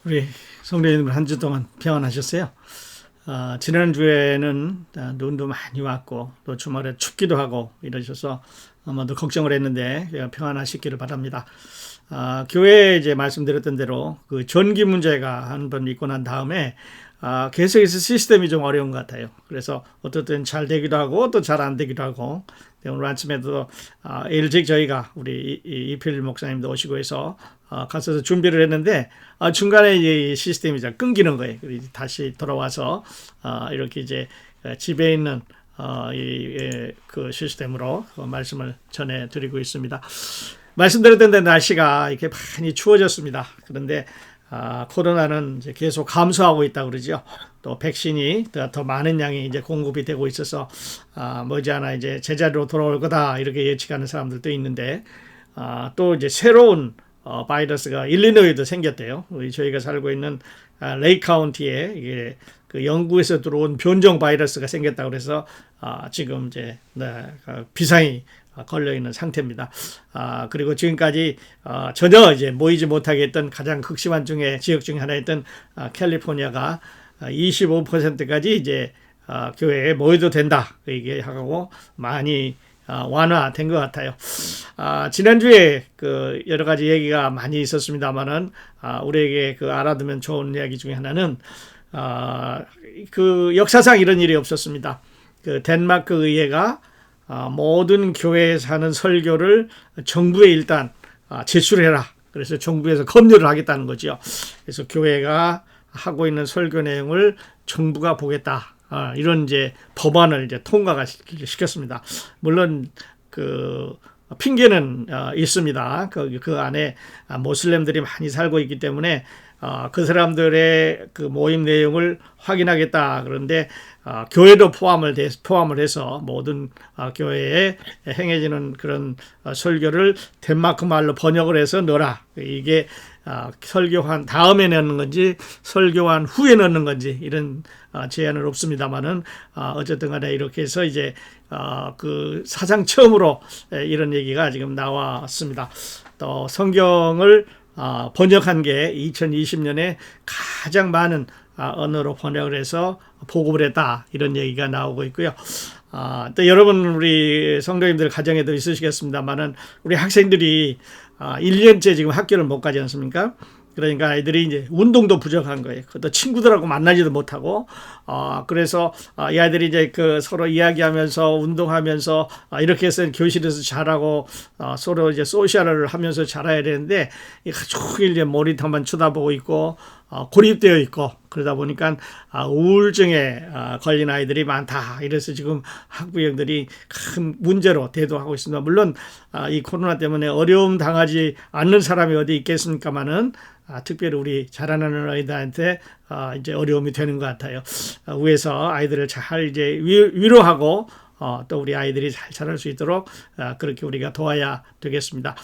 우리 성도님들 한 주 동안 평안하셨어요? 지난주에는 눈도 많이 왔고 또 주말에 춥기도 하고 이러셔서 아마도 걱정을 했는데 평안하시기를 바랍니다. 교회에 이제 말씀드렸던 대로 그 전기 문제가 한 번 있고 난 다음에 계속해서 시스템이 좀 어려운 것 같아요. 그래서 어떨 땐 잘 되기도 하고 또 잘 안 되기도 하고, 오늘 아침에도 일찍 저희가 우리 이필 목사님도 오시고 해서 가서 준비를 했는데 중간에 이 시스템이 잘 끊기는 거예요. 그래서 다시 돌아와서 이렇게 이제 집에 있는 그 시스템으로 말씀을 전해드리고 있습니다. 말씀드렸던 데 날씨가 이렇게 많이 추워졌습니다. 그런데 코로나는 이제 계속 감소하고 있다고 그러죠. 또 백신이 더 많은 양이 이제 공급이 되고 있어서 머지않아 이제 제자리로 돌아올 거다 이렇게 예측하는 사람들도 있는데, 또 이제 새로운 바이러스가 일리노이도 생겼대요. 저희가 살고 있는 레이 카운티에 이게 그 영국에서 들어온 변종 바이러스가 생겼다고 그래서 지금 이제 비상이 걸려 있는 상태입니다. 그리고 지금까지 전혀 이제 모이지 못하게 했던 가장 극심한 지역 중에 하나였던 캘리포니아가 25%까지 이제 교회에 모여도 된다 이게 하고 많이 완화된 것 같아요. 지난주에 그 여러 가지 얘기가 많이 있었습니다만은 우리에게 그 알아두면 좋은 이야기 중에 하나는 그 역사상 이런 일이 없었습니다. 그 덴마크 의회가 모든 교회에 사는 설교를 정부에 일단 제출해라. 그래서 정부에서 검열을 하겠다는 거죠. 그래서 교회가 하고 있는 설교 내용을 정부가 보겠다. 이런 이제 법안을 이제 통과가 시켰습니다. 물론 그 핑계는 있습니다. 그 안에 모슬렘들이 많이 살고 있기 때문에 그 사람들의 그 모임 내용을 확인하겠다. 그런데 교회도 포함을 해서 모든 교회에 행해지는 그런 설교를 덴마크 말로 번역을 해서 넣어라. 이게 설교한 다음에 넣는 건지 설교한 후에 넣는 건지 이런 제한은 없습니다만은 어쨌든 간에 이렇게 해서 이제 그 사상 처음으로 이런 얘기가 지금 나왔습니다. 또 성경을 번역한 게 2020년에 가장 많은 언어로 번역을 해서 보급을 했다 이런 얘기가 나오고 있고요. 또 여러분 우리 성도님들 가정에도 있으시겠습니다만은 우리 학생들이 1년째 지금 학교를 못 가지 않습니까? 그러니까 아이들이 이제 운동도 부족한 거예요. 또 친구들하고 만나지도 못하고, 그래서 이 아이들이 이제 그 서로 이야기하면서 운동하면서 이렇게 해서 교실에서 잘하고 서로 이제 소셜을 하면서 잘해야 되는데 종일 이제 모니터만 쳐다보고 있고 고립되어 있고 그러다 보니까 우울증에 걸린 아이들이 많다. 이래서 지금 학부형들이 큰 문제로 대두하고 있습니다. 물론 이 코로나 때문에 어려움 당하지 않는 사람이 어디 있겠습니까마는 특별히 우리 자라나는 아이들한테 이제 어려움이 되는 것 같아요. 위에서 아이들을 잘 이제 위로하고 또 우리 아이들이 잘 자랄 수 있도록 그렇게 우리가 도와야 되겠습니다.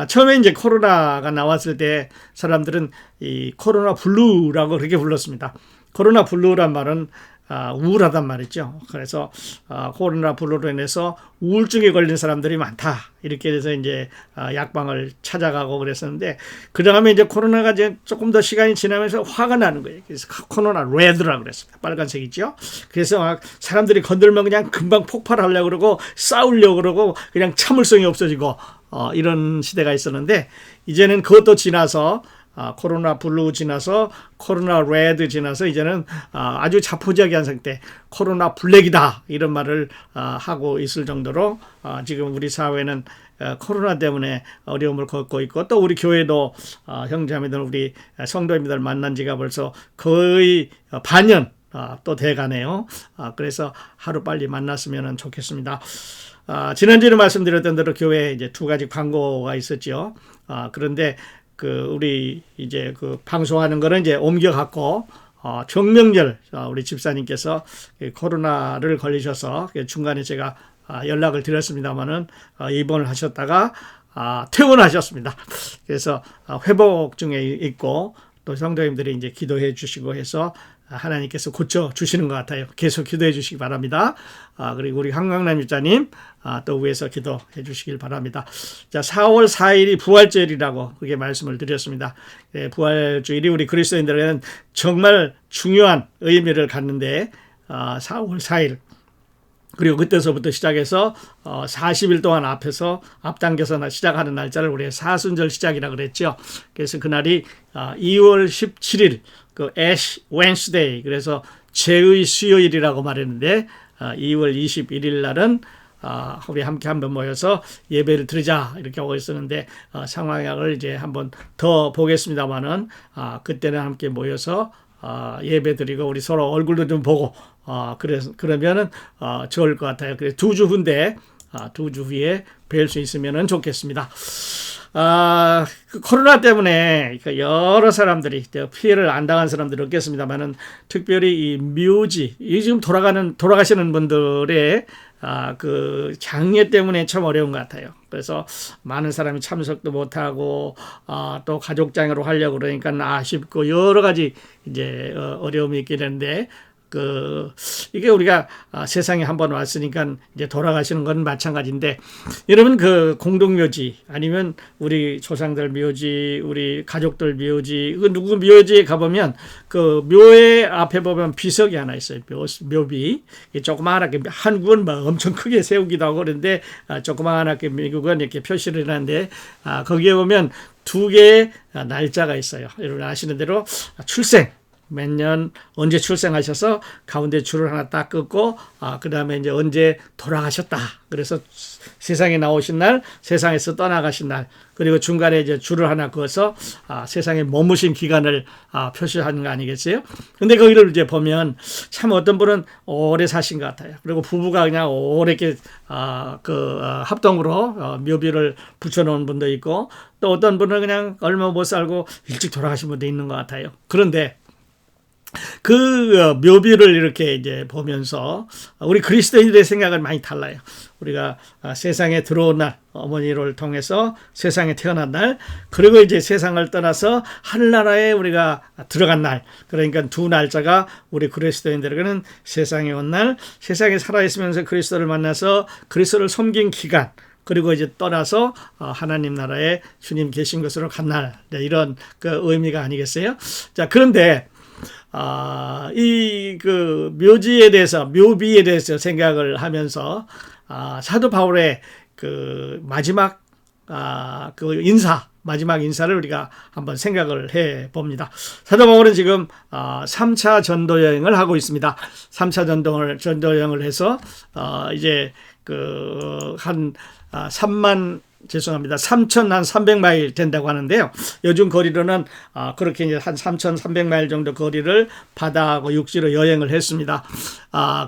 처음에 이제 코로나가 나왔을 때 사람들은 이 코로나 블루라고 그렇게 불렀습니다. 코로나 블루란 말은 우울하단 말이죠. 그래서 코로나 블루로 인해서 우울증에 걸린 사람들이 많다. 이렇게 해서 이제 약방을 찾아가고 그랬었는데 그 다음에 이제 코로나가 이제 조금 더 시간이 지나면서 화가 나는 거예요. 그래서 코로나 레드라고 그랬습니다. 빨간색이죠. 그래서 막 사람들이 건들면 그냥 금방 폭발하려고 그러고 싸우려고 그러고 그냥 참을성이 없어지고 이런 시대가 있었는데 이제는 그것도 지나서 코로나 블루 지나서 코로나 레드 지나서 이제는 아주 자포자기한 상태 코로나 블랙이다 이런 말을 하고 있을 정도로 지금 우리 사회는 코로나 때문에 어려움을 겪고 있고 또 우리 교회도 형제자매들 우리 성도님들 만난 지가 벌써 거의 반년 또 돼가네요. 그래서 하루 빨리 만났으면 좋겠습니다. 지난주에 말씀드렸던 대로 교회에 이제 두 가지 광고가 있었죠. 그런데 우리 이제 방송하는 거는 이제 옮겨갖고, 정명절, 우리 집사님께서 코로나를 걸리셔서 중간에 제가 연락을 드렸습니다만은, 입원을 하셨다가, 퇴원하셨습니다. 그래서 회복 중에 있고, 또 성도님들이 이제 기도해 주시고 해서 하나님께서 고쳐 주시는 것 같아요. 계속 기도해 주시기 바랍니다. 그리고 우리 한강남 집사님 또 위에서 기도해 주시길 바랍니다. 자, 4월 4일이 부활절이라고 그렇게 말씀을 드렸습니다. 부활주일이 우리 그리스도인들에게는 정말 중요한 의미를 갖는데 4월 4일 그리고 그때서부터 시작해서 40일 동안 앞당겨서 시작하는 날짜를 우리가 사순절 시작이라고 그랬죠. 그래서 그날이 2월 17일 그 애쉬 웬스데이 그래서 죄의 수요일이라고 말했는데 2월 21일 날은 우리 함께 한번 모여서 예배를 드리자 이렇게 하고 있었는데 상황을 이제 한번 더 보겠습니다만은 그때는 함께 모여서 예배 드리고 우리 서로 얼굴도 좀 보고 그러면은 좋을 것 같아요. 그래서 2주 후인데 2주 후에 뵐 수 있으면 좋겠습니다. 그 코로나 때문에 여러 사람들이 피해를 안 당한 사람들이 없겠습니다만은 특별히 이 묘지, 이 지금 돌아가시는 분들의 그 장례 때문에 참 어려운 것 같아요. 그래서 많은 사람이 참석도 못하고 또 가족장으로 하려고 그러니까 아쉽고 여러 가지 이제 어려움이 있게 되는데 이게 우리가 세상에 한번 왔으니까 이제 돌아가시는 건 마찬가지인데 여러분 그 공동묘지 아니면 우리 조상들 묘지 우리 가족들 묘지 누구 묘지에 가보면 그 묘의 앞에 보면 비석이 하나 있어요. 묘비 조그마하게 한국은 뭐 엄청 크게 세우기도 하고 그런데 조그마하게 미국은 이렇게 표시를 해놨는데 거기에 보면 2개의 날짜가 있어요. 여러분 아시는 대로 출생 몇 년 언제 출생하셔서 가운데 줄을 하나 딱 긋고 그 다음에 이제 언제 돌아가셨다. 그래서 세상에 나오신 날, 세상에서 떠나가신 날, 그리고 중간에 이제 줄을 하나 그어서 세상에 머무신 기간을 표시하는 거 아니겠어요? 근데 거기를 이제 보면 참 어떤 분은 오래 사신 것 같아요. 그리고 부부가 그냥 오래 이렇게 합동으로 묘비를 붙여놓은 분도 있고 또 어떤 분은 그냥 얼마 못 살고 일찍 돌아가신 분도 있는 것 같아요. 그런데 그 묘비를 이렇게 이제 보면서 우리 그리스도인들의 생각은 많이 달라요. 우리가 세상에 들어온 날, 어머니를 통해서 세상에 태어난 날, 그리고 이제 세상을 떠나서 하늘나라에 우리가 들어간 날, 그러니까 2 날짜가 우리 그리스도인들에게는 세상에 온 날, 세상에 살아있으면서 그리스도를 만나서 그리스도를 섬긴 기간, 그리고 이제 떠나서 하나님 나라에 주님 계신 것으로 간 날, 이런 그 의미가 아니겠어요? 자, 그런데 그 묘지에 대해서 묘비에 대해서 생각을 하면서 사도 바울의 그 마지막 마지막 인사를 우리가 한번 생각을 해 봅니다. 사도 바울은 지금 3차 전도 여행을 하고 있습니다. 3차 전도 여행을 해서 이제 한 3,300마일 된다고 하는데요. 요즘 거리로는 그렇게 이제 한 3,300마일 정도 거리를 바다하고 육지로 여행을 했습니다.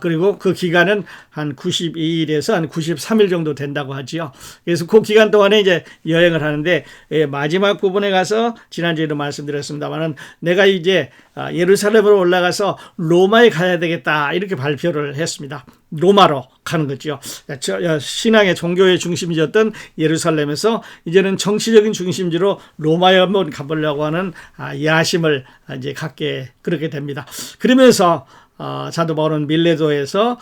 그리고 그 기간은 한 92일에서 한 93일 정도 된다고 하지요. 그래서 그 기간 동안에 이제 여행을 하는데 마지막 부분에 가서 지난주에도 말씀드렸습니다만은 내가 이제 예루살렘으로 올라가서 로마에 가야 되겠다 이렇게 발표를 했습니다. 로마로 가는 거죠. 신앙의 종교의 중심지였던 예루살렘에서 이제는 정치적인 중심지로 로마에 한번 가보려고 하는 야심을 이제 갖게 그렇게 됩니다. 그러면서 사도 바울은 밀레도에서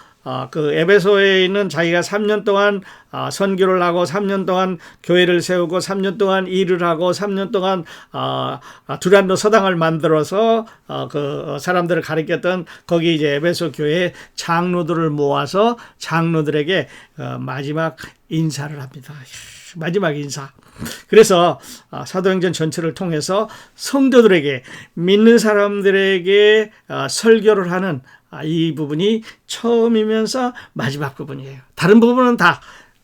그 에베소에 있는 자기가 3년 동안 선교를 하고 3년 동안 교회를 세우고 3년 동안 일을 하고 3년 동안 두란노 서당을 만들어서 그 사람들을 가르쳤던 거기 이제 에베소 교회 장로들을 모아서 장로들에게 마지막 인사를 합니다. 마지막 인사. 그래서 사도행전 전체를 통해서 성도들에게 믿는 사람들에게 설교를 하는 이 부분이 처음이면서 마지막 부분이에요. 다른 부분은 다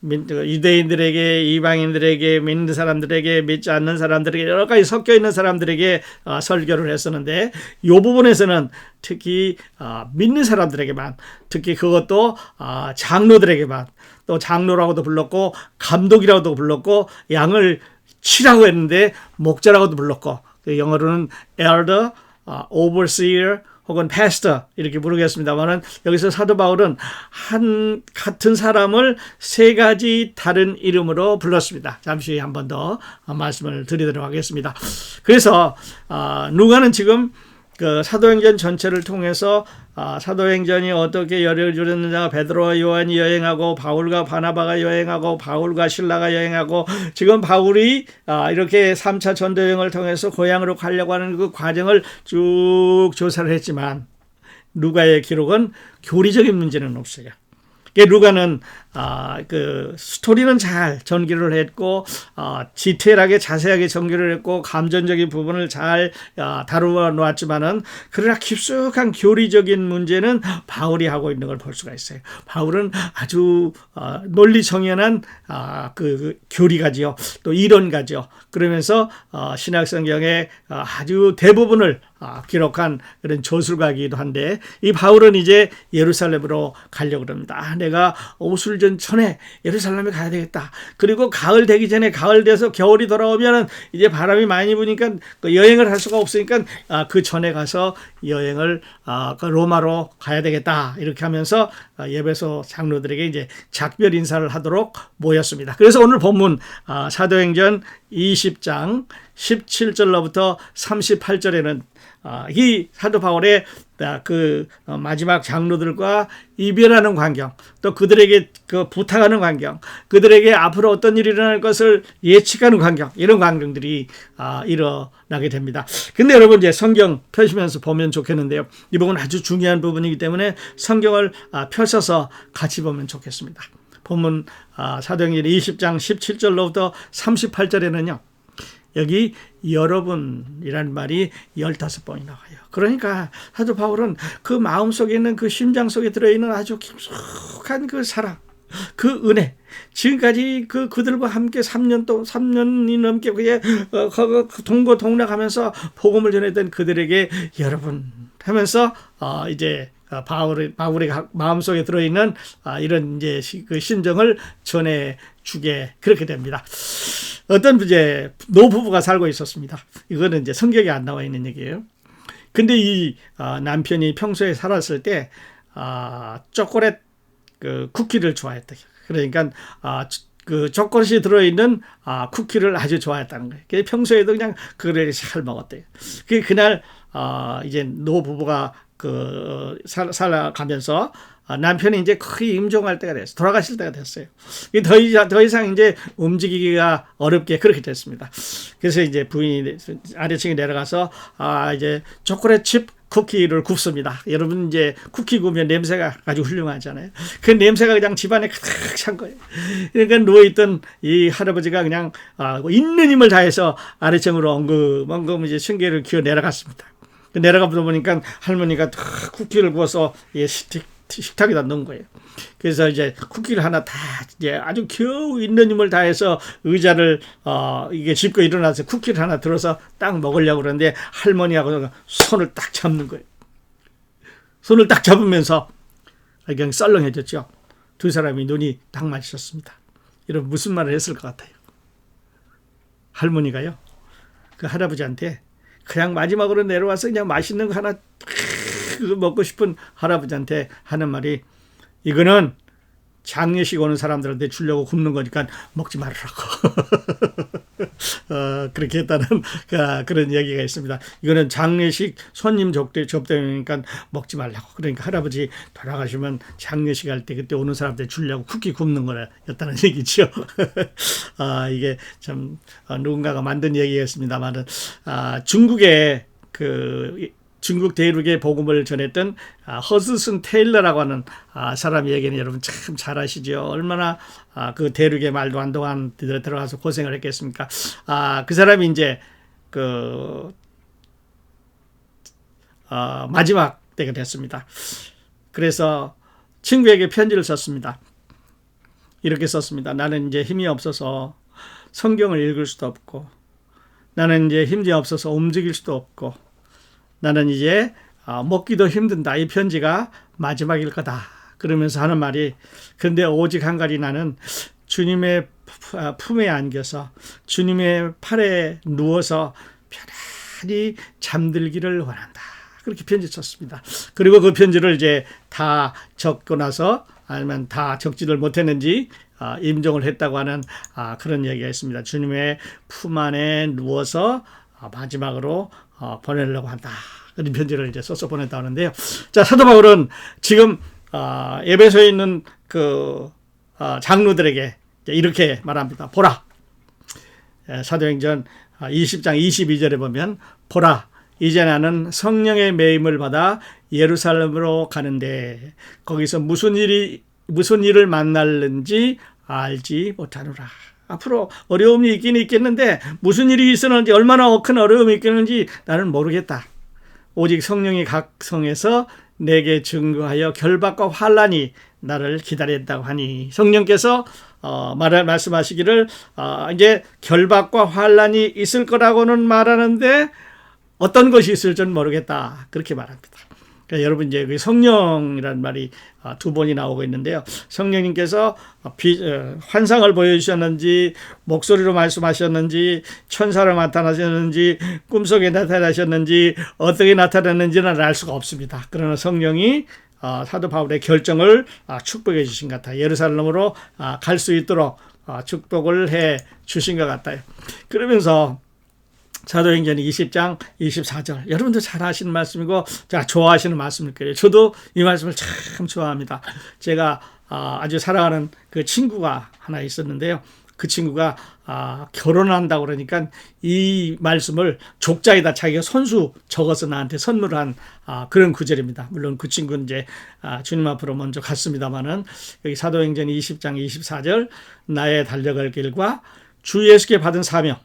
유대인들에게, 이방인들에게, 믿는 사람들에게, 믿지 않는 사람들에게, 여러 가지 섞여 있는 사람들에게 설교를 했었는데 이 부분에서는 특히 믿는 사람들에게만, 특히 그것도 장로들에게만, 또 장로라고도 불렀고 감독이라고도 불렀고 양을 치라고 했는데 목자라고도 불렀고 영어로는 elder, overseer 혹은 pastor 이렇게 부르겠습니다만은 여기서 사도 바울은 같은 사람을 3가지 다른 이름으로 불렀습니다. 잠시 후에 한 번 더 말씀을 드리도록 하겠습니다. 그래서 누가는 지금 그 사도행전 전체를 통해서 사도행전이 어떻게 열려주는가, 베드로와 요한이 여행하고 바울과 바나바가 여행하고 바울과 실라가 여행하고 지금 바울이 이렇게 3차 전도 여행을 통해서 고향으로 가려고 하는 그 과정을 쭉 조사를 했지만 루가의 기록은 교리적인 문제는 없어요. 루가는 그 스토리는 잘 전개를 했고 디테일하게 자세하게 전개를 했고 감정적인 부분을 잘 다루어 놓았지만은 그러나 깊숙한 교리적인 문제는 바울이 하고 있는 걸 볼 수가 있어요. 바울은 아주 논리 정연한 그 교리가지요, 또 이론가죠. 그러면서 신약 성경의 아주 대부분을 기록한 그런 저술가이기도 한데, 이 바울은 이제 예루살렘으로 가려고 합니다. 내가 오술전 전에 예루살렘에 가야 되겠다. 그리고 가을 되기 전에, 가을 돼서 겨울이 돌아오면은 이제 바람이 많이 부니까 여행을 할 수가 없으니까 그 전에 가서 여행을 로마로 가야 되겠다. 이렇게 하면서 예배소 장로들에게 이제 작별 인사를 하도록 모였습니다. 그래서 오늘 본문 사도행전 20장 17절로부터 38절에는 이 사도 바울의 그 마지막 장로들과 이별하는 광경, 또 그들에게 그 부탁하는 광경, 그들에게 앞으로 어떤 일이 일어날 것을 예측하는 광경, 이런 광경들이 일어나게 됩니다. 근데 여러분 이제 성경 펴시면서 보면 좋겠는데요. 이 부분은 아주 중요한 부분이기 때문에 성경을 펴셔서 같이 보면 좋겠습니다. 본문 사도행전 20장 17절로부터 38절에는요. 여기 여러분이라는 말이 15번이 나와요. 그러니까 사도 바울은 그 마음속에 있는, 그 심장 속에 들어있는 아주 깊숙한 그 사랑, 그 은혜, 지금까지 그들과 함께 3년이 넘게 동거동락하면서 복음을 전했던 그들에게 여러분 하면서 이제 바울의 마음속에 들어있는 이런 이제 그 심정을 전해주게 그렇게 됩니다. 어떤 이제 노부부가 살고 있었습니다. 이거는 이제 성경에 안 나와 있는 얘기예요. 근데 이 남편이 평소에 살았을 때 초콜릿 그 쿠키를 좋아했다. 그러니까 그 초콜릿이 들어있는 쿠키를 아주 좋아했다는 거예요. 그래서 평소에도 그냥 그걸 잘 먹었대요. 그날 이제 노부부가 살아가면서 남편이 이제 거의 임종할 때가 됐어요. 돌아가실 때가 됐어요. 더 이상 이제 움직이기가 어렵게 그렇게 됐습니다. 그래서 이제 부인이 아래층에 내려가서 이제 초콜릿 칩 쿠키를 굽습니다. 여러분 이제 쿠키 구우면 냄새가 아주 훌륭하잖아요. 그 냄새가 그냥 집안에 가득 찬 거예요. 그러니까 누워있던 이 할아버지가 그냥 있는 힘을 다해서 아래층으로 엉금 이제 층계를 기어 내려갔습니다. 내려가 보니까 할머니가 쿠키를 구워서 식탁에다 넣은 거예요. 그래서 이제 쿠키를 하나 다 이제 아주 겨우 있는 힘을 다해서 의자를 이게 짚고 일어나서 쿠키를 하나 들어서 딱 먹으려고 그러는데 할머니하고 손을 딱 잡는 거예요. 손을 딱 잡으면서 그냥 썰렁해졌죠. 두 사람이 눈이 딱 마주쳤습니다. 여러분 무슨 말을 했을 것 같아요? 할머니가요, 그 할아버지한테 그냥 마지막으로 내려와서 그냥 맛있는 거 하나 먹고 싶은 할아버지한테 하는 말이, 이거는 장례식 오는 사람들한테 주려고 굽는 거니까 먹지 말으라고. 그렇게 했다는 그런 얘기가 있습니다. 이거는 장례식 손님 접대니까 먹지 말라고. 그러니까 할아버지 돌아가시면 장례식 할 때 그때 오는 사람한테 주려고 쿠키 굽는 거였다는 얘기죠. 이게 참 누군가가 만든 얘기였습니다만은 중국의 중국 대륙의 복음을 전했던 허스슨 테일러라고 하는 사람 얘기는 여러분 참 잘 아시죠? 얼마나 그 대륙의 말도 안 통한 데 들어가서 고생을 했겠습니까? 그 사람이 이제 마지막 때가 됐습니다. 그래서 친구에게 편지를 썼습니다. 이렇게 썼습니다. 나는 이제 힘이 없어서 성경을 읽을 수도 없고, 나는 이제 힘이 없어서 움직일 수도 없고, 나는 이제 먹기도 힘든다. 이 편지가 마지막일 거다. 그러면서 하는 말이, 그런데 오직 한 가지 나는 주님의 품에 안겨서 주님의 팔에 누워서 편안히 잠들기를 원한다. 그렇게 편지 썼습니다. 그리고 그 편지를 이제 다 적고 나서, 아니면 다 적지를 못했는지 임종을 했다고 하는 그런 얘기가 있습니다. 주님의 품 안에 누워서 마지막으로 보내려고 한다. 그런 편지를 이제 써서 보냈다 하는데요. 자, 사도 바울은 지금 에베소에 있는 그 장로들에게 이렇게 말합니다. 보라. 사도행전 20장 22절에 보면 보라, 이제 나는 성령의 매임을 받아 예루살렘으로 가는데 거기서 무슨 일을 만날는지 알지 못하노라. 앞으로 어려움이 있긴 있겠는데 무슨 일이 있었는지, 얼마나 큰 어려움이 있겠는지 나는 모르겠다. 오직 성령이 각 성에서 내게 증거하여 결박과 환난이 나를 기다렸다고 하니, 성령께서 말씀하시기를 이제 결박과 환난이 있을 거라고는 말하는데 어떤 것이 있을지는 모르겠다, 그렇게 말합니다. 그러니까 여러분, 이제 성령이라는 말이 두 번이 나오고 있는데요. 성령님께서 환상을 보여주셨는지, 목소리로 말씀하셨는지, 천사로 나타나셨는지, 꿈속에 나타나셨는지, 어떻게 나타났는지는 알 수가 없습니다. 그러나 성령이 사도 바울의 결정을 축복해 주신 것 같아요. 예루살렘으로 갈 수 있도록 축복을 해 주신 것 같아요. 그러면서 사도행전 20장 24절, 여러분도 잘 아시는 말씀이고 좋아하시는 말씀일 거예요. 저도 이 말씀을 참 좋아합니다. 제가 아주 사랑하는 그 친구가 하나 있었는데요. 그 친구가 결혼한다고 그러니까 이 말씀을 족자에다 자기가 손수 적어서 나한테 선물한 그런 구절입니다. 물론 그 친구는 이제 주님 앞으로 먼저 갔습니다마는, 여기 사도행전 20장 24절, 나의 달려갈 길과 주 예수께 받은 사명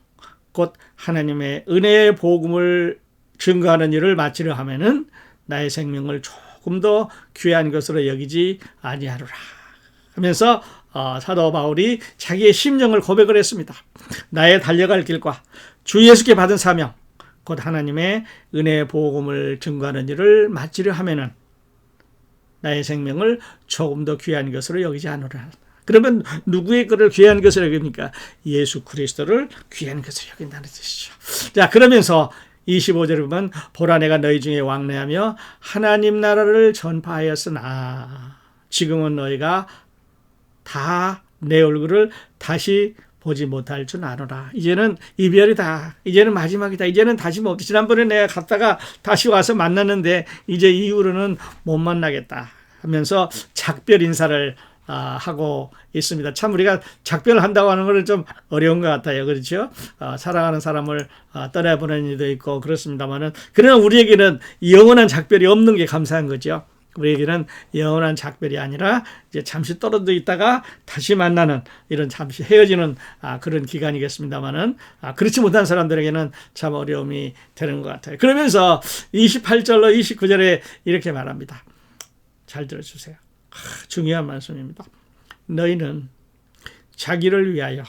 곧 하나님의 은혜의 복음을 증거하는 일을 마치려 하면은 나의 생명을 조금 더 귀한 것으로 여기지 아니하노라 하면서 사도 바울이 자기의 심정을 고백을 했습니다. 나의 달려갈 길과 주 예수께 받은 사명 곧 하나님의 은혜의 복음을 증거하는 일을 마치려 하면은 나의 생명을 조금 더 귀한 것으로 여기지 않으라. 그러면 누구의 것을 귀한 것으로 여깁니까? 예수 그리스도를 귀한 것으로 여긴다는 뜻이죠. 자, 그러면서 25절에 보면 보라, 내가 너희 중에 왕래하며 하나님 나라를 전파하였으나 지금은 너희가 다 내 얼굴을 다시 보지 못할 줄 아노라. 이제는 이별이다. 이제는 마지막이다. 이제는 다시 못. 지난번에 내가 갔다가 다시 와서 만났는데 이제 이후로는 못 만나겠다 하면서 작별 인사를 하고 있습니다. 참 우리가 작별을 한다고 하는 것은 좀 어려운 것 같아요. 그렇죠? 사랑하는 사람을 떠나보내는 일도 있고 그렇습니다만은, 그러나 우리에게는 영원한 작별이 없는 게 감사한 거죠. 우리에게는 영원한 작별이 아니라 이제 잠시 떨어져 있다가 다시 만나는, 이런 잠시 헤어지는 그런 기간이겠습니다만은, 그렇지 못한 사람들에게는 참 어려움이 되는 것 같아요. 그러면서 28절로 29절에 이렇게 말합니다. 잘 들어주세요. 중요한 말씀입니다. 너희는 자기를 위하여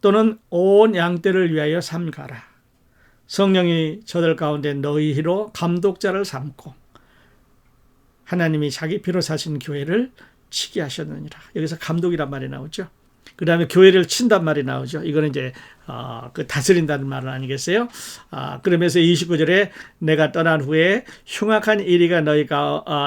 또는 온 양떼를 위하여 삼가라. 성령이 저들 가운데 너희로 감독자를 삼고 하나님이 자기 피로 사신 교회를 치게 하셨느니라. 여기서 감독이란 말이 나오죠. 그 다음에 교회를 친단 말이 나오죠. 이거는 이제 그 다스린다는 말은 아니겠어요? 그러면서 29절에 내가 떠난 후에 흉악한 이리가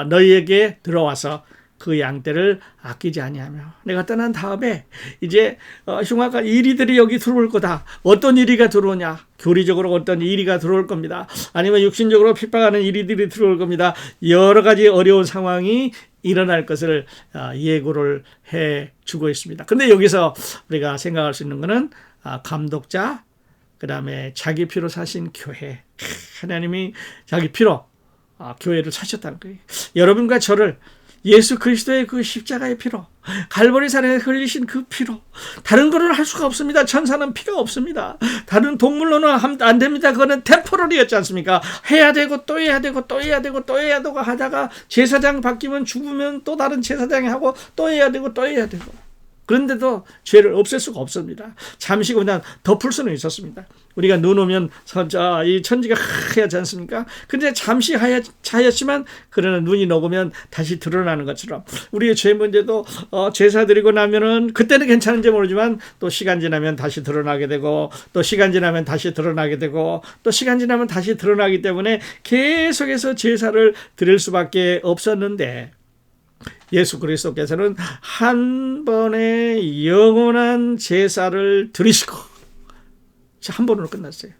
너희에게 들어와서 그 양떼를 아끼지 아니하며, 내가 떠난 다음에 이제 흉악한 이리들이 여기 들어올 거다. 어떤 이리가 들어오냐? 교리적으로 어떤 이리가 들어올 겁니다. 아니면 육신적으로 핍박하는 이리들이 들어올 겁니다. 여러 가지 어려운 상황이 일어날 것을 예고를 해주고 있습니다. 그런데 여기서 우리가 생각할 수 있는 것은 감독자, 그 다음에 자기 피로 사신 교회. 하나님이 자기 피로 교회를 사셨다는 거예요. 여러분과 저를 예수 그리스도의 그 십자가의 피로, 갈보리산에 흘리신 그 피로, 다른 거는 할 수가 없습니다. 천사는 피가 없습니다. 다른 동물로는 안 됩니다. 그거는 템포럴이었지 않습니까? 해야 되고 또 해야 되고 또 해야 되고 또 해야 되고 하다가 제사장 바뀌면 죽으면 또 다른 제사장이 하고 또 해야 되고 또 해야 되고. 그런데도 죄를 없앨 수가 없습니다. 잠시 그냥 덮을 수는 있었습니다. 우리가 눈 오면 이 천지가 하얗지 않습니까? 근데 잠시 하얗지만 그러나 눈이 녹으면 다시 드러나는 것처럼 우리의 죄 문제도 제사 드리고 나면은 그때는 괜찮은지 모르지만 또 시간 지나면 다시 드러나게 되고, 또 시간 지나면 다시 드러나게 되고, 또 시간 지나면 다시 드러나기 때문에 계속해서 제사를 드릴 수밖에 없었는데, 예수 그리스도께서는 한 번의 영원한 제사를 드리시고 한 번으로 끝났어요.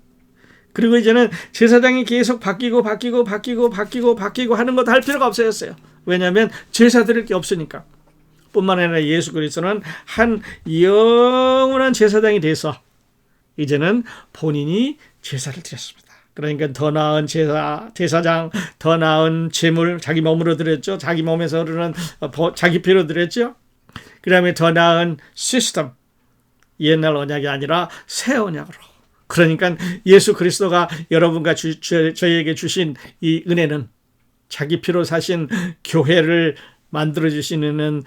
그리고 이제는 제사장이 계속 바뀌고 하는 것도 할 필요가 없어졌어요. 왜냐하면 제사 드릴 게 없으니까. 뿐만 아니라 예수 그리스도는 한 영원한 제사장이 돼서 이제는 본인이 제사를 드렸습니다. 그러니까 더 나은 제사장, 더 나은 제물, 자기 몸으로 드렸죠. 자기 몸에서 흐르는 자기 피로 드렸죠. 그 다음에 더 나은 시스템, 옛날 언약이 아니라 새 언약으로. 그러니까 예수 그리스도가 여러분과 저희에게 주신 이 은혜는, 자기 피로 사신 교회를 만들어주시는,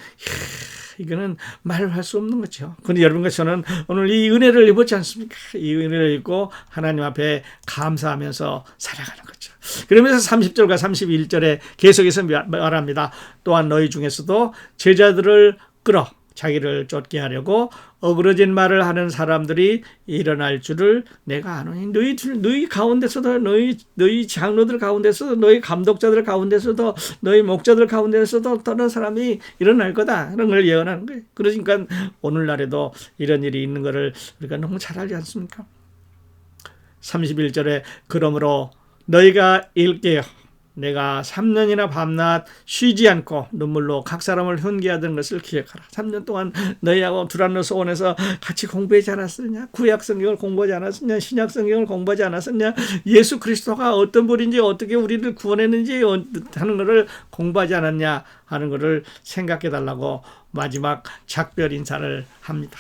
이거는 말할 수 없는 거죠. 그런데 여러분과 저는 오늘 이 은혜를 입었지 않습니까? 이 은혜를 입고 하나님 앞에 감사하면서 살아가는 거죠. 그러면서 30절과 31절에 계속해서 말합니다. 또한 너희 중에서도 제자들을 끌어 자기를 쫓게 하려고 어그러진 말을 하는 사람들이 일어날 줄을 내가 아노니. 너희 가운데서도, 너희 장로들 가운데서도, 너희 감독자들 가운데서도, 너희 목자들 가운데서도 다른 사람이 일어날 거다, 이런 걸 예언하는 거예요. 그러니까 오늘날에도 이런 일이 있는 것을 우리가 너무 잘 알지 않습니까? 31절에 그러므로 너희가 일깨어 내가 3년이나 밤낮 쉬지 않고 눈물로 각 사람을 훈계하던 것을 기억하라. 3년 동안 너희하고 두란노 소원에서 같이 공부하지 않았었냐? 구약 성경을 공부하지 않았었냐? 신약 성경을 공부하지 않았었냐? 예수 그리스도가 어떤 분인지, 어떻게 우리를 구원했는지 하는 것을 공부하지 않았냐 하는 것을 생각해 달라고 마지막 작별 인사를 합니다.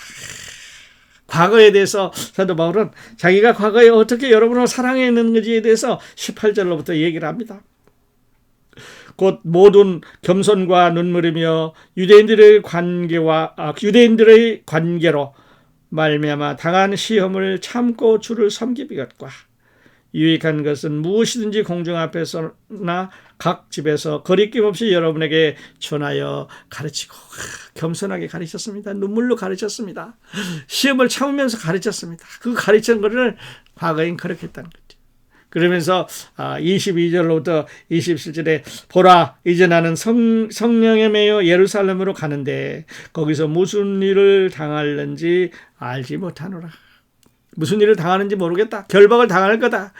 과거에 대해서 사도 바울은 자기가 과거에 어떻게 여러분을 사랑했는지에 대해서 18절로부터 얘기를 합니다. 곧 모든 겸손과 눈물이며 유대인들의 관계로 말미암아 당한 시험을 참고 주를 섬기는 것과 유익한 것은 무엇이든지 공중 앞에서나 각 집에서 거리낌 없이 여러분에게 전하여 가르치고, 겸손하게 가르쳤습니다. 눈물로 가르쳤습니다. 시험을 참으면서 가르쳤습니다. 그 가르친 것을 과거엔 그렇게 했다는 거죠. 그러면서 22절로부터 27절에 보라, 이제 나는 성령에 매여 예루살렘으로 가는데 거기서 무슨 일을 당할는지 알지 못하노라. 무슨 일을 당하는지 모르겠다. 결박을 당할 거다.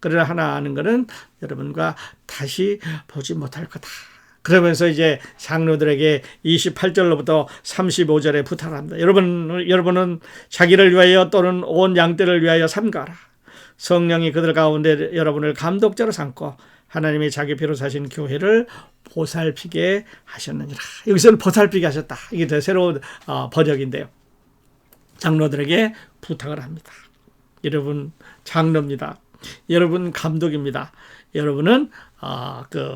그러나 하나 아는 것은 여러분과 다시 보지 못할 거다. 그러면서 이제 장로들에게 28절로부터 35절에 부탁합니다. 여러분은 자기를 위하여 또는 온 양떼를 위하여 삼가라. 성령이 그들 가운데 여러분을 감독자로 삼고 하나님이 자기 피로 사신 교회를 보살피게 하셨느니라. 여기서는 보살피게 하셨다. 이게 더 새로운 번역인데요. 장로들에게 부탁을 합니다. 여러분 장로입니다. 여러분 감독입니다. 여러분은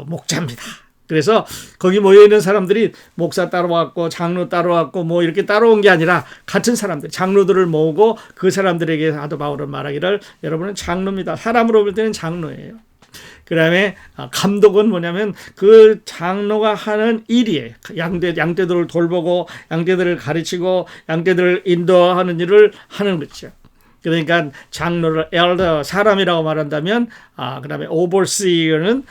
목자입니다. 그래서 거기 모여있는 사람들이 목사 따라왔고 장로 따라왔고 뭐 이렇게 따라온 게 아니라 같은 사람들, 장로들을 모으고 그 사람들에게 사도 바울은 말하기를 여러분은 장로입니다. 사람으로 볼 때는 장로예요. 그 다음에 감독은 뭐냐면 그 장로가 하는 일이에요. 양떼들을 돌보고 양떼들을 가르치고 양떼들을 인도하는 일을 하는 거죠. 그러니까 장로를 엘더, 사람이라고 말한다면 그 다음에 overseer는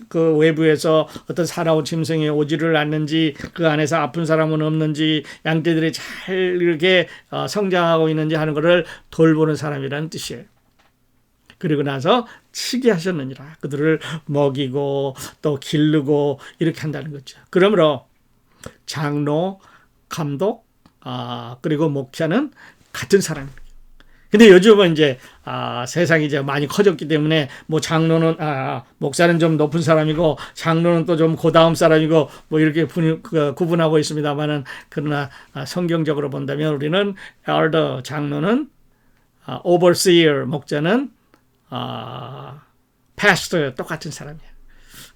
그 외부에서 어떤 살아온 짐승이 오지를 않는지, 그 안에서 아픈 사람은 없는지, 양떼들이 잘 이렇게 성장하고 있는지 하는 것을 돌보는 사람이라는 뜻이에요. 그리고 나서 치게 하셨느니라. 그들을 먹이고 또 기르고 이렇게 한다는 거죠. 그러므로 장로, 감독, 그리고 목자는 같은 사람입니다. 근데 요즘은 이제 세상이 이제 많이 커졌기 때문에 뭐 장로는 목사는 좀 높은 사람이고 장로는 또 좀 고다음 사람이고 뭐 이렇게 구분하고 있습니다만은, 그러나 성경적으로 본다면 우리는 elder, 장로는 overseer, 목자는 pastor, 똑같은 사람이에요.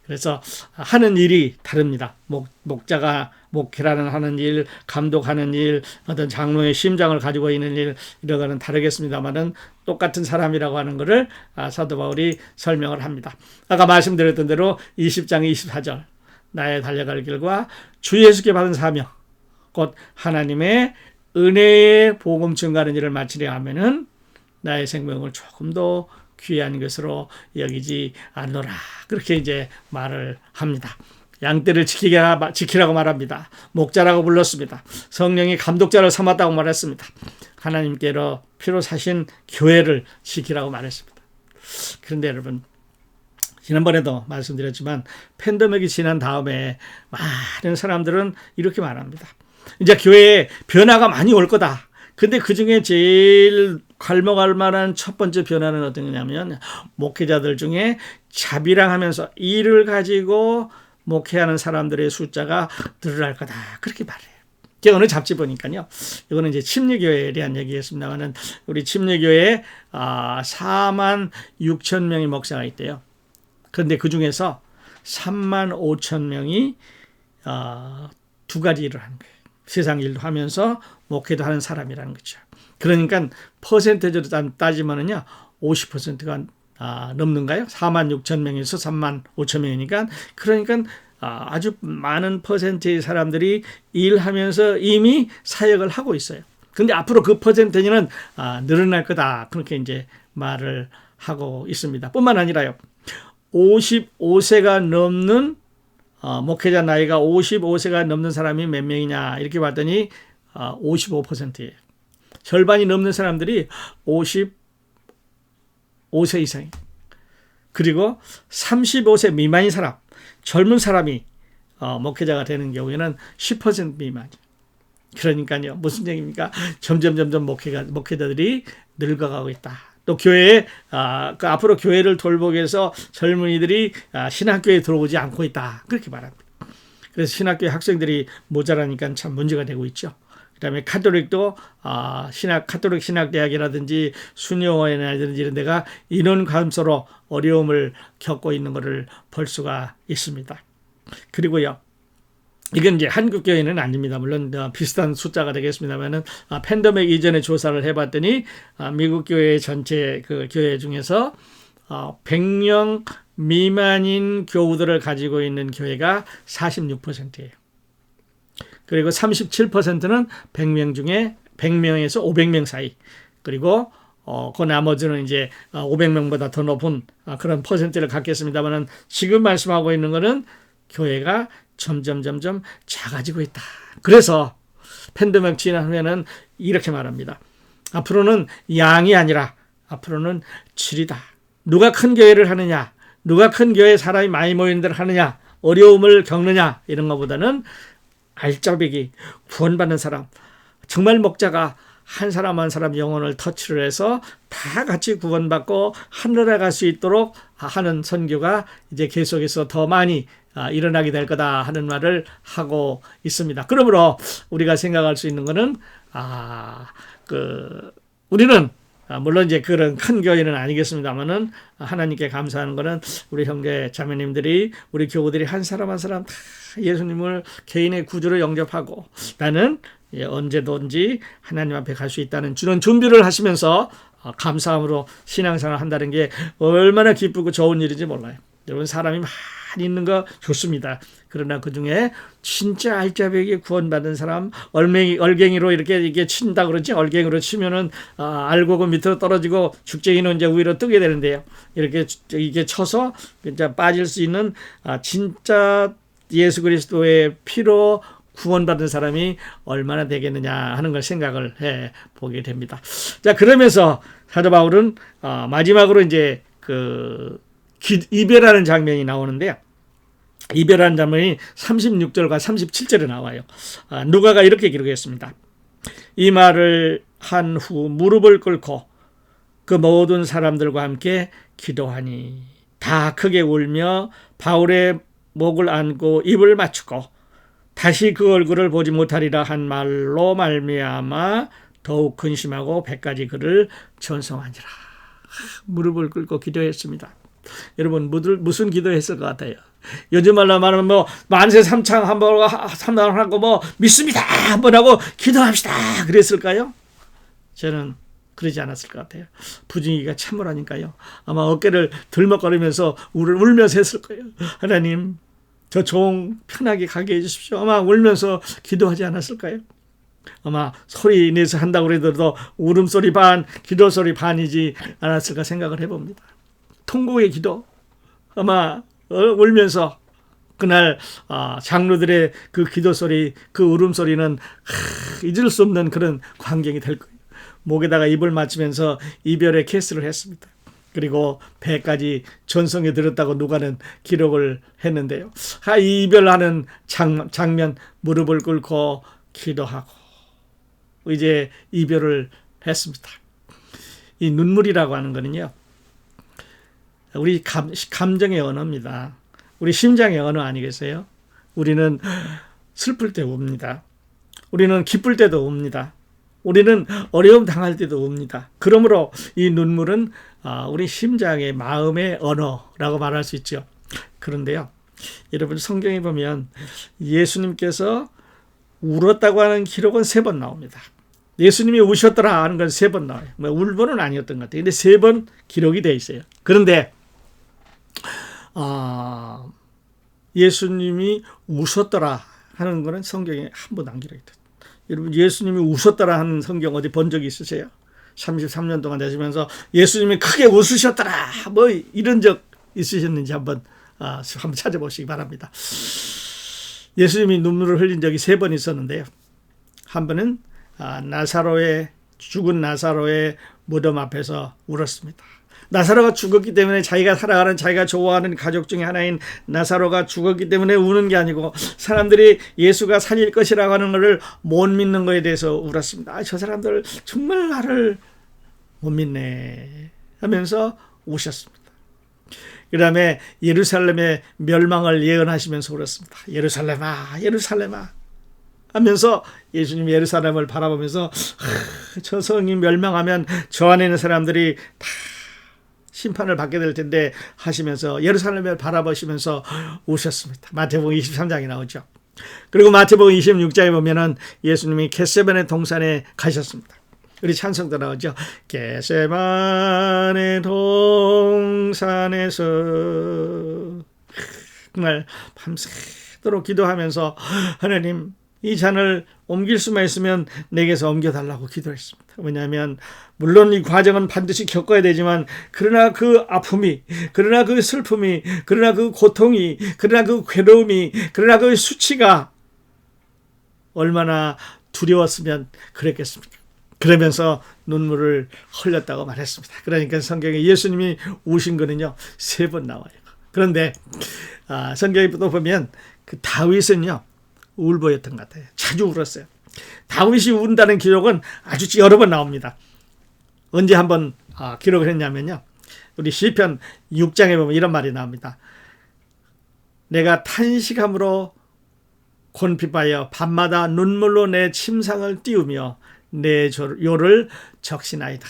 그래서 하는 일이 다릅니다. 목자가 목회라는 하는 일, 감독하는 일, 어떤 장로의 심장을 가지고 있는 일, 이런 거는 다르겠습니다만은 똑같은 사람이라고 하는 것을 사도 바울이 설명을 합니다. 아까 말씀드렸던 대로 20장 24절, 나의 달려갈 길과 주 예수께 받은 사명, 곧 하나님의 은혜의 복음 증가하는 일을 마치려 하면은 나의 생명을 조금 더 귀한 것으로 여기지 않노라. 그렇게 이제 말을 합니다. 양떼를 지키라고 말합니다. 목자라고 불렀습니다. 성령이 감독자를 삼았다고 말했습니다. 하나님께로 피로 사신 교회를 지키라고 말했습니다. 그런데 여러분, 지난번에도 말씀드렸지만 팬데믹이 지난 다음에 많은 사람들은 이렇게 말합니다. 이제 교회에 변화가 많이 올 거다. 근데 그중에 제일 갈망할 만한 첫 번째 변화는 어떤 거냐면 목회자들 중에 자비랑하면서 일을 가지고 목회하는 사람들의 숫자가 늘어날 거다. 그렇게 말해요. 제가 어느 잡지 보니까요. 이거는 이제 침례교회에 대한 얘기였습니다만은 우리 침례교회에 4만 6천 명의 목사가 있대요. 그런데 그 중에서 3만 5천 명이 두 가지 일을 하는 거예요. 세상 일도 하면서 목회도 하는 사람이라는 거죠. 그러니까 퍼센테이지로 따지면은요 50%가 넘는가요? 4만 6천 명에서 3만 5천 명이니까 그러니까 아주 많은 퍼센트의 사람들이 일하면서 이미 사역을 하고 있어요. 근데 앞으로 그 퍼센테이지는 늘어날 거다. 그렇게 이제 말을 하고 있습니다. 뿐만 아니라요. 55세가 넘는 목회자 나이가 55세가 넘는 사람이 몇 명이냐 이렇게 봤더니 55%예요. 절반이 넘는 사람들이 55세 이상이에요. 그리고 35세 미만인 사람, 젊은 사람이 목회자가 되는 경우에는 10% 미만이에요. 그러니까요. 무슨 얘기입니까? 점점 목회자들이 늙어가고 있다. 또 교회에 그 앞으로 교회를 돌보기 위해서 젊은이들이 신학교에 들어오지 않고 있다. 그렇게 말합니다. 그래서 신학교에 학생들이 모자라니까 참 문제가 되고 있죠. 그다음에 카톨릭도 카톨릭 신학대학이라든지 수녀원이라든지 이런 데가 인원 감소로 어려움을 겪고 있는 것을 볼 수가 있습니다. 그리고요. 이건 이제 한국 교회는 아닙니다. 물론 비슷한 숫자가 되겠습니다만은 팬데믹 이전에 조사를 해봤더니 미국 교회 전체 그 교회 중에서 100명 미만인 교우들을 가지고 있는 교회가 46%예요. 그리고 37%는 100명 중에 100명에서 500명 사이. 그리고 그 나머지는 이제 500명보다 더 높은 그런 퍼센트를 갖겠습니다만은 지금 말씀하고 있는 거는 교회가 점점 작아지고 있다. 그래서 팬데믹 지나면은 이렇게 말합니다. 앞으로는 양이 아니라 앞으로는 질이다. 누가 큰 교회를 하느냐, 누가 큰 교회에 사람이 많이 모이는 데를 하느냐, 어려움을 겪느냐 이런 것보다는 알짜배기 구원받는 사람, 정말 목자가 한 사람 한 사람 영혼을 터치를 해서 다 같이 구원받고 하늘에 갈 수 있도록 하는 선교가 이제 계속해서 더 많이 일어나게 될 거다 하는 말을 하고 있습니다. 그러므로 우리가 생각할 수 있는 것은 우리는 물론 이제 그런 큰 교회는 아니겠습니다만은 하나님께 감사하는 것은 우리 형제 자매님들이 우리 교우들이 한 사람 한 사람 다 예수님을 개인의 구주로 영접하고 나는 언제든지 하나님 앞에 갈 수 있다는 주는 준비를 하시면서 감사함으로 신앙생활을 한다는 게 얼마나 기쁘고 좋은 일인지 몰라요. 여러분 사람이 많이 있는 거 좋습니다. 그러나 그중에 진짜 알짜배기 구원받은 사람 얼갱이로 이렇게 친다 그러지. 얼갱이로 치면은 알고고 밑으로 떨어지고 죽쟁이는 이제 위로 뜨게 되는데요. 이렇게 쳐서 이제 빠질 수 있는 진짜 예수 그리스도의 피로 구원받은 사람이 얼마나 되겠느냐 하는 걸 생각을 해 보게 됩니다. 자, 그러면서 사도 바울은 마지막으로 이제 이별하는 장면이 나오는데요. 이별하는 장면이 36절과 37절에 나와요. 누가가 이렇게 기록했습니다. 이 말을 한 후 무릎을 꿇고 그 모든 사람들과 함께 기도하니 다 크게 울며 바울의 목을 안고 입을 맞추고 다시 그 얼굴을 보지 못하리라 한 말로 말미암아 더욱 근심하고 100가지 그를 전송하니라. 무릎을 꿇고 기도했습니다. 여러분 무슨 기도했을 것 같아요? 요즘 말로 말하면 뭐 만세 삼창 한번 하고 뭐 믿습니다 한번 하고 기도합시다 그랬을까요? 저는 그러지 않았을 것 같아요. 부증이가 참으라니까요. 아마 어깨를 들먹거리면서 울면서 했을 거예요. 하나님 저 종 편하게 가게 해주십시오. 아마 울면서 기도하지 않았을까요? 아마 소리 내서 한다고 그래도 울음소리 반 기도소리 반이지 않았을까 생각을 해봅니다. 통곡의 기도 아마 울면서 그날 장로들의 그 기도소리 그 울음소리는 잊을 수 없는 그런 광경이 될 거예요. 목에다가 입을 맞추면서 이별의 키스를 했습니다. 그리고 배까지 전성에 들었다고 누가는 기록을 했는데요. 이 이별하는 장면, 무릎을 꿇고 기도하고 이제 이별을 했습니다. 이 눈물이라고 하는 거는요, 우리 감정의 언어입니다. 우리 심장의 언어 아니겠어요? 우리는 슬플 때 웁니다. 우리는 기쁠 때도 웁니다. 우리는 어려움 당할 때도 웁니다. 그러므로 이 눈물은 우리 심장의 마음의 언어라고 말할 수 있죠. 그런데요, 여러분 성경에 보면 예수님께서 울었다고 하는 기록은 3번 나옵니다. 예수님이 우셨더라 하는 건 3번 나와요. 울번은 아니었던 것 같아요. 근데 3번 기록이 되어 있어요. 그런데 예수님이 우셨더라 하는 것은 성경에 한 번 안 기록이 됐어요. 여러분 예수님이 우셨더라 하는 성경 어디 본 적이 있으세요? 33년 동안 되시면서 예수님이 크게 웃으셨더라 뭐 이런 적 있으셨는지 한번 찾아보시기 바랍니다. 예수님이 눈물을 흘린 적이 3번 있었는데요. 한 번은 죽은 나사로의 무덤 앞에서 울었습니다. 나사로가 죽었기 때문에 자기가 살아가는 자기가 좋아하는 가족 중에 하나인 나사로가 죽었기 때문에 우는 게 아니고 사람들이 예수가 살릴 것이라고 하는 것을 못 믿는 것에 대해서 울었습니다. 저 사람들 정말 나를 못 믿네 하면서 우셨습니다. 그 다음에 예루살렘의 멸망을 예언하시면서 울었습니다. 예루살렘아 예루살렘아 하면서 예수님 예루살렘을 바라보면서 저 성이 멸망하면 저 안에 있는 사람들이 다 심판을 받게 될 텐데 하시면서 예루살렘을 바라보시면서 우셨습니다. 마태복음 23장에 나오죠. 그리고 마태복음 26장에 보면은 예수님이 겟세마네 동산에 가셨습니다. 우리 찬송도 나오죠. 겟세마네 동산에서 정말 밤새도록 기도하면서 하나님 이 잔을 옮길 수만 있으면 내게서 옮겨달라고 기도했습니다. 왜냐하면 물론 이 과정은 반드시 겪어야 되지만 그러나 그 아픔이, 그러나 그 슬픔이, 그러나 그 고통이, 그러나 그 괴로움이, 그러나 그 수치가 얼마나 두려웠으면 그랬겠습니까? 그러면서 눈물을 흘렸다고 말했습니다. 그러니까 성경에 예수님이 우신 거는요 3번 나와요. 그런데 성경에 또 보면 그 다윗은요 울보였던 것 같아요. 자주 울었어요. 다윗이 운다는 기록은 아주 여러 번 나옵니다. 언제 한번 기록을 했냐면요. 우리 시편 6장에 보면 이런 말이 나옵니다. 내가 탄식함으로 곤핍하여 밤마다 눈물로 내 침상을 띄우며 내 요를 적시나이다.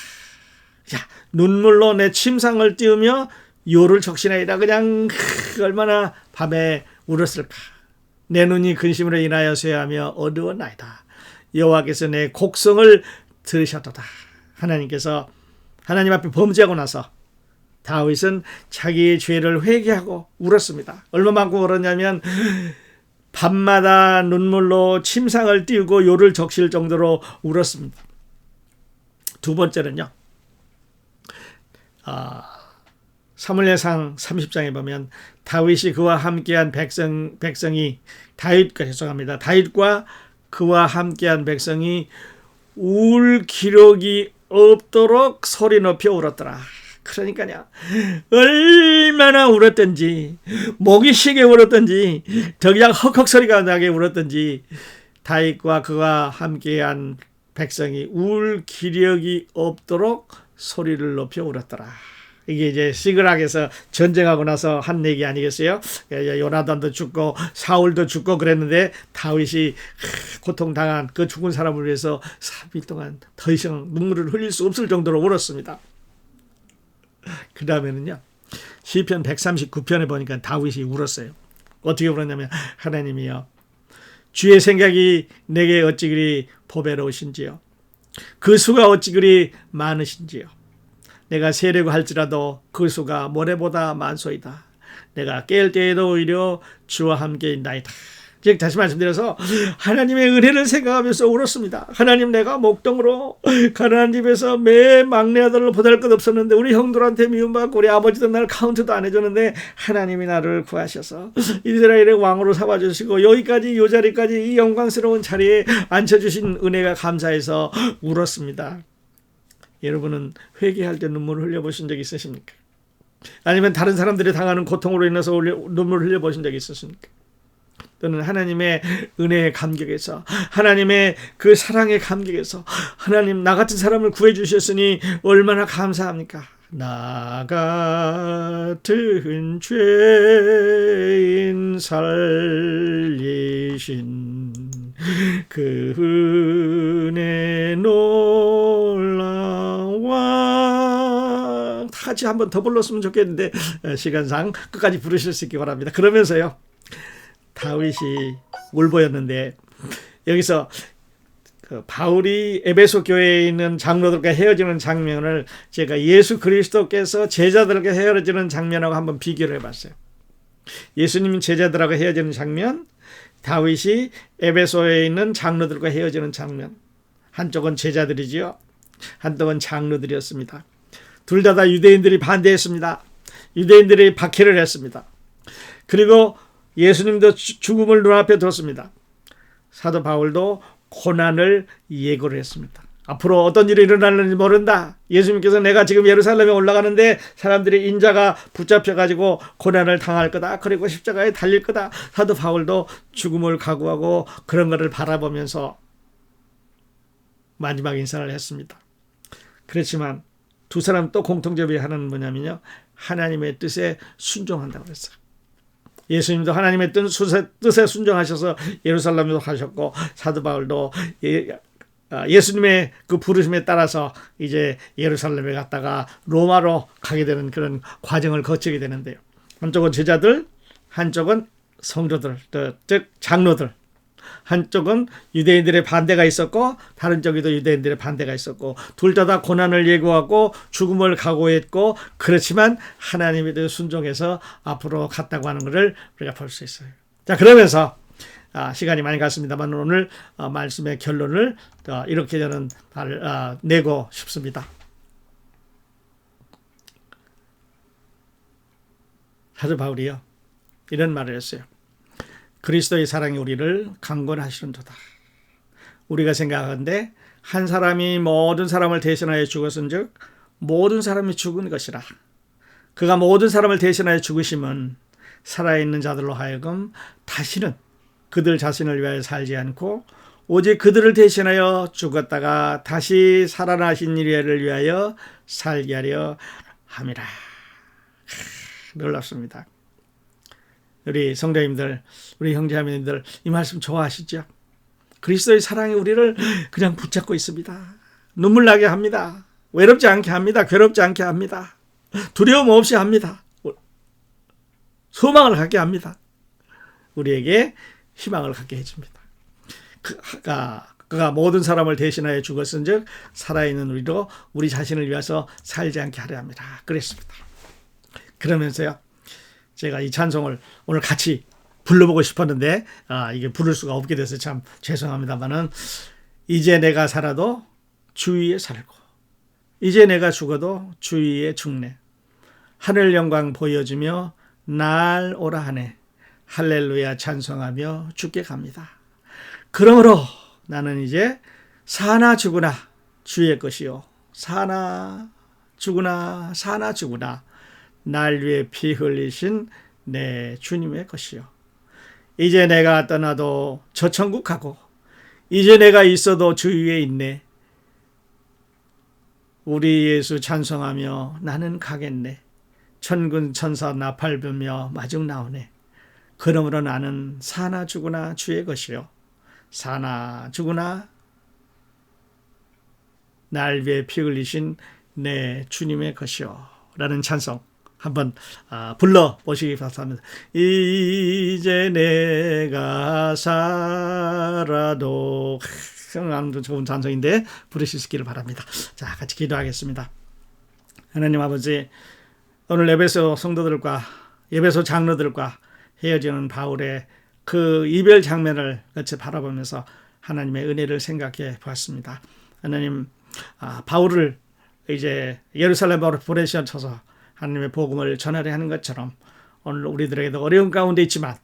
야, 눈물로 내 침상을 띄우며 요를 적시나이다. 그냥 얼마나 밤에 울었을까. 내 눈이 근심으로 인하여 쇠하며 어두웠나이다. 여호와께서 내 곡성을 들으셨도다. 하나님께서 하나님 앞에 범죄하고 나서 다윗은 자기의 죄를 회개하고 울었습니다. 얼마만큼 울었냐면 밤마다 눈물로 침상을 띄우고 요를 적실 정도로 울었습니다. 두 번째는요. 사무엘상 30장에 보면 다윗이 그와 함께한 백성이 다윗과 그와 함께한 백성이 울 기력이 없도록 소리 높여 울었더라. 그러니까요. 얼마나 울었던지 목이 쉬게 울었던지 그냥 헉헉 소리가 나게 울었던지 다윗과 그와 함께한 백성이 울 기력이 없도록 소리를 높여 울었더라. 이게 이제 시그락에서 전쟁하고 나서 한 얘기 아니겠어요? 요나단도 죽고 사울도 죽고 그랬는데 다윗이 고통당한 그 죽은 사람을 위해서 3일 동안 더 이상 눈물을 흘릴 수 없을 정도로 울었습니다. 그 다음에는요. 시편 139편에 보니까 다윗이 울었어요. 어떻게 울었냐면 하나님이여 주의 생각이 내게 어찌 그리 보배로우신지요. 그 수가 어찌 그리 많으신지요. 내가 세려고 할지라도 그 수가 모래보다 많소이다. 내가 깰 때에도 오히려 주와 함께 있나이다. 즉 다시 말씀드려서 하나님의 은혜를 생각하면서 울었습니다. 하나님 내가 목동으로 가난한 집에서 매 막내 아들을 보잘 것 없었는데 우리 형들한테 미움받고 우리 아버지도 날 카운트도 안 해줬는데 하나님이 나를 구하셔서 이스라엘의 왕으로 삼아주시고 여기까지 이 자리까지 이 영광스러운 자리에 앉혀주신 은혜가 감사해서 울었습니다. 여러분은 회개할 때 눈물을 흘려보신 적이 있으십니까? 아니면 다른 사람들이 당하는 고통으로 인해서 눈물을 흘려보신 적이 있으십니까? 또는 하나님의 은혜의 감격에서, 하나님의 그 사랑의 감격에서, 하나님 나 같은 사람을 구해주셨으니 얼마나 감사합니까? 나 같은 죄인 살리신 그 은혜 놀라와. 다 같이 한번 더 불렀으면 좋겠는데 시간상 끝까지 부르실 수 있기 바랍니다. 그러면서요, 다윗이 울보였는데 여기서 그 바울이 에베소 교회에 있는 장로들과 헤어지는 장면을 제가 예수 그리스도께서 제자들과 헤어지는 장면하고 한번 비교를 해봤어요. 예수님이 제자들하고 헤어지는 장면, 다윗이 에베소에 있는 장로들과 헤어지는 장면. 한쪽은 제자들이지요, 한쪽은 장로들이었습니다. 둘 다 유대인들이 반대했습니다. 유대인들이 박해를 했습니다. 그리고 예수님도 죽음을 눈앞에 뒀습니다. 사도 바울도 고난을 예고를 했습니다. 앞으로 어떤 일이 일어날는지 모른다. 예수님께서 내가 지금 예루살렘에 올라가는데 사람들이 인자가 붙잡혀가지고 고난을 당할 거다. 그리고 십자가에 달릴 거다. 사도 바울도 죽음을 각오하고 그런 것을 바라보면서 마지막 인사를 했습니다. 그렇지만 두 사람 또 공통점이 하나는 뭐냐면요, 하나님의 뜻에 순종한다고 그랬어요. 예수님도 하나님의 뜻에 순종하셔서 예루살렘으로 가셨고, 사도 바울도 예수님의 그 부르심에 따라서 이제 예루살렘에 갔다가 로마로 가게 되는 그런 과정을 거치게 되는데요. 한쪽은 제자들, 한쪽은 성도들, 즉 장로들. 한쪽은 유대인들의 반대가 있었고 다른 쪽에도 유대인들의 반대가 있었고, 둘 다 고난을 예고하고 죽음을 각오했고, 그렇지만 하나님에 대해 순종해서 앞으로 갔다고 하는 것을 우리가 볼 수 있어요. 자, 그러면서 시간이 많이 갔습니다만 오늘 말씀의 결론을 이렇게 저는 내고 싶습니다. 사도 바울이요, 이런 말을 했어요. 그리스도의 사랑이 우리를 강권하시는도다. 우리가 생각하건대 한 사람이 모든 사람을 대신하여 죽었은즉 모든 사람이 죽은 것이라. 그가 모든 사람을 대신하여 죽으심은 살아있는 자들로 하여금 다시는 그들 자신을 위하여 살지 않고 오직 그들을 대신하여 죽었다가 다시 살아나신 이를 위하여 살게 하려 함이라. 놀랍습니다. 우리 성도님들, 우리 형제자매님들, 이 말씀 좋아하시죠? 그리스도의 사랑이 우리를 그냥 붙잡고 있습니다. 눈물 나게 합니다. 외롭지 않게 합니다. 괴롭지 않게 합니다. 두려움 없이 합니다. 소망을 갖게 합니다. 우리에게 희망을 갖게 해줍니다. 그가 모든 사람을 대신하여 죽었은즉 살아있는 우리도 우리 자신을 위해서 살지 않게 하려 합니다. 그랬습니다. 그러면서요, 제가 이 찬송을 오늘 같이 불러보고 싶었는데 이게 부를 수가 없게 돼서 참 죄송합니다만은, 이제 내가 살아도 주 위에 살고 이제 내가 죽어도 주 위에 죽네. 하늘 영광 보여주며 날 오라 하네. 할렐루야 찬송하며 죽게 갑니다. 그러므로 나는 이제 사나 죽으나 주의 것이요, 사나 죽으나 사나 죽으나 날 위해 피 흘리신 내 주님의 것이요. 이제 내가 떠나도 저 천국 가고 이제 내가 있어도 주 위에 있네. 우리 예수 찬송하며 나는 가겠네. 천군 천사 나팔부며 마중 나오네. 그러므로 나는 사나 죽으나 주의 것이요, 사나 죽으나 날 위해 피 흘리신 내 주님의 것이요 라는 찬송 한번 불러보시기 바랍니다. 이제 내가 살아도, 아무도 좋은 찬송인데 부르실 수 있기를 바랍니다. 자, 같이 기도하겠습니다. 하나님 아버지, 오늘 에베소 성도들과 에베소 장로들과 헤어지는 바울의 그 이별 장면을 같이 바라보면서 하나님의 은혜를 생각해 보았습니다. 하나님, 바울을 이제 예루살렘으로 보내셔서 하나님의 복음을 전하려 하는 것처럼 오늘 우리들에게도 어려운 가운데 있지만,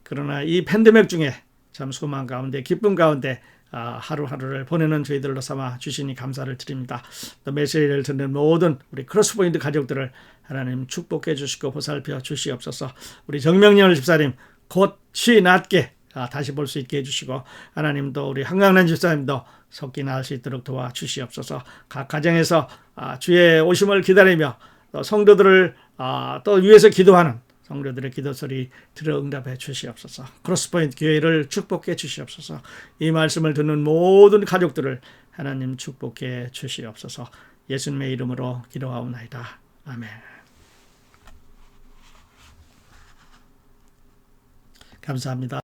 그러나 이 팬데믹 중에 참 소망 가운데 기쁨 가운데 하루하루를 보내는 저희들로 삼아 주시니 감사를 드립니다. 또 메시지를 듣는 모든 우리 크로스포인트 가족들을 하나님 축복해 주시고 보살펴 주시옵소서. 우리 정명렬 집사님 곧이 낫게 다시 볼 수 있게 해주시고, 하나님도 우리 한강란 집사님도 속히 나을 수 있도록 도와주시옵소서. 각 가정에서 주의 오심을 기다리며 또 성도들을 또 위해서 기도하는 성도들의 기도 소리 들어 응답해 주시옵소서. 크로스포인트 교회를 축복해 주시옵소서. 이 말씀을 듣는 모든 가족들을 하나님 축복해 주시옵소서. 예수님의 이름으로 기도하옵나이다. 아멘. 감사합니다.